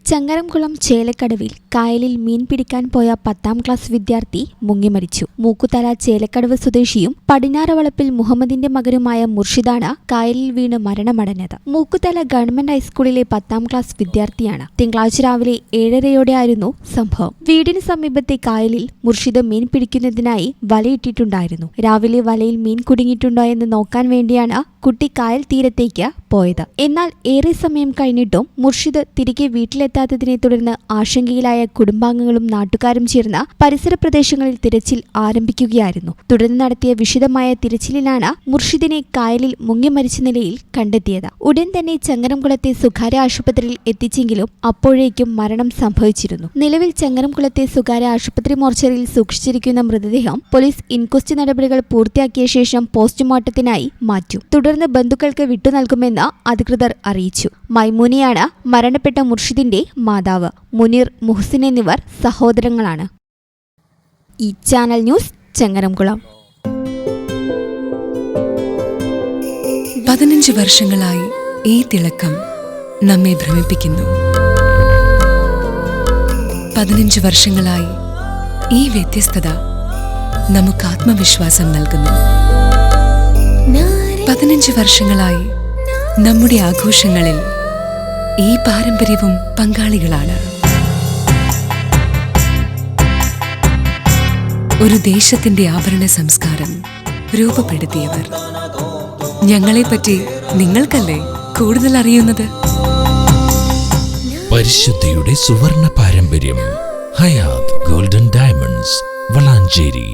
ചങ്ങരംകുളം ചേലക്കടവിൽ കായലിൽ മീൻ പിടിക്കാൻ പോയ 10ാം ക്ലാസ് വിദ്യാർത്ഥി മുങ്ങിമരിച്ചു. മൂക്കുതല ചേലക്കടവ് സ്വദേശിയും പടിഞ്ഞാറവളപ്പിൽ മുഹമ്മദിന്റെ മകനുമായ മുർഷിദാണ് കായലിൽ വീണ് മരണമടഞ്ഞത്. മൂക്കുതല ഗവൺമെന്റ് ഹൈസ്കൂളിലെ 10ാം ക്ലാസ് വിദ്യാർത്ഥിയാണ്. തിങ്കളാഴ്ച രാവിലെ 7:30യോടെയായിരുന്നു സംഭവം. വീടിന് സമീപത്തെ കായലിൽ മുർഷിദ് മീൻ പിടിക്കുന്നതിനായി വലയിട്ടിട്ടുണ്ടായിരുന്നു. രാവിലെ വലയിൽ മീൻ കുടുങ്ങിയിട്ടുണ്ടോ എന്ന് നോക്കാൻ വേണ്ടിയാണ് കുട്ടി കായൽ തീരത്തേക്ക് പോയത്. എന്നാൽ ഏറെ സമയം കഴിഞ്ഞിട്ടും മുർഷിദ് തിരികെ വീട്ടിലെത്താത്തതിനെ തുടർന്ന് ആശങ്കയിലായ കുടുംബാംഗങ്ങളും നാട്ടുകാരും ചേർന്ന് പരിസര പ്രദേശങ്ങളിൽ തിരച്ചിൽ ആരംഭിക്കുകയായിരുന്നു. തുടർന്ന് നടത്തിയ വിശദമായ തിരച്ചിലിലാണ് മുർഷിദിനെ കായലിൽ മുങ്ങി മരിച്ച നിലയിൽ കണ്ടെത്തിയത്. ഉടൻ തന്നെ ചങ്ങരംകുളത്തെ സ്വകാര്യ ആശുപത്രിയിൽ എത്തിച്ചെങ്കിലും അപ്പോഴേക്കും മരണം സംഭവിച്ചിരുന്നു. നിലവിൽ ചങ്ങരംകുളത്തെ സ്വകാര്യ ആശുപത്രി മോർച്ചറിയിൽ സൂക്ഷിച്ചിരിക്കുന്ന മൃതദേഹം പോലീസ് ഇൻക്വസ്റ്റ് നടപടികൾ പൂർത്തിയാക്കിയ ശേഷം പോസ്റ്റ്മോർട്ടത്തിനായി മാറ്റും. തുടർന്ന് ബന്ധുക്കൾക്ക് വിട്ടുനൽകുമെന്ന് അധികൃതർ അറിയിച്ചു. മൈമൂനിയാണ് മരണപ്പെട്ട മുർഷിദിന്റെ മാതാവ്. മുനീർ, മുഹ്സിൻ എന്നിവർ സഹോദരങ്ങളാണ്. ഈ ചാനൽ ന്യൂസ് ചങ്ങരംകുളം. 15 വർഷങ്ങളായി ഈ തിളക്കം നമ്മെ ഭ്രമിപ്പിക്കുന്നു. 15 വർഷങ്ങളായി ഈ വ്യത്യസ്തത നമുക്ക് ആത്മവിശ്വാസം നൽകുന്നു. 15 വർഷങ്ങളായി നമ്മുടെ ആഘോഷങ്ങളിൽ ഈ പാരമ്പര്യവും പങ്കാളികളാണ്. ഒരു ദേശത്തിന്റെ ആഭരണ സംസ്കാരം രൂപപ്പെടുത്തിയവർ. ഞങ്ങളെപ്പറ്റി നിങ്ങൾക്കല്ലേ കൂടുതൽ അറിയുന്നത്? പരിശുദ്ധിയുടെ സുവർണ പാരമ്പര്യം. Hayat golden diamonds, Valanchery.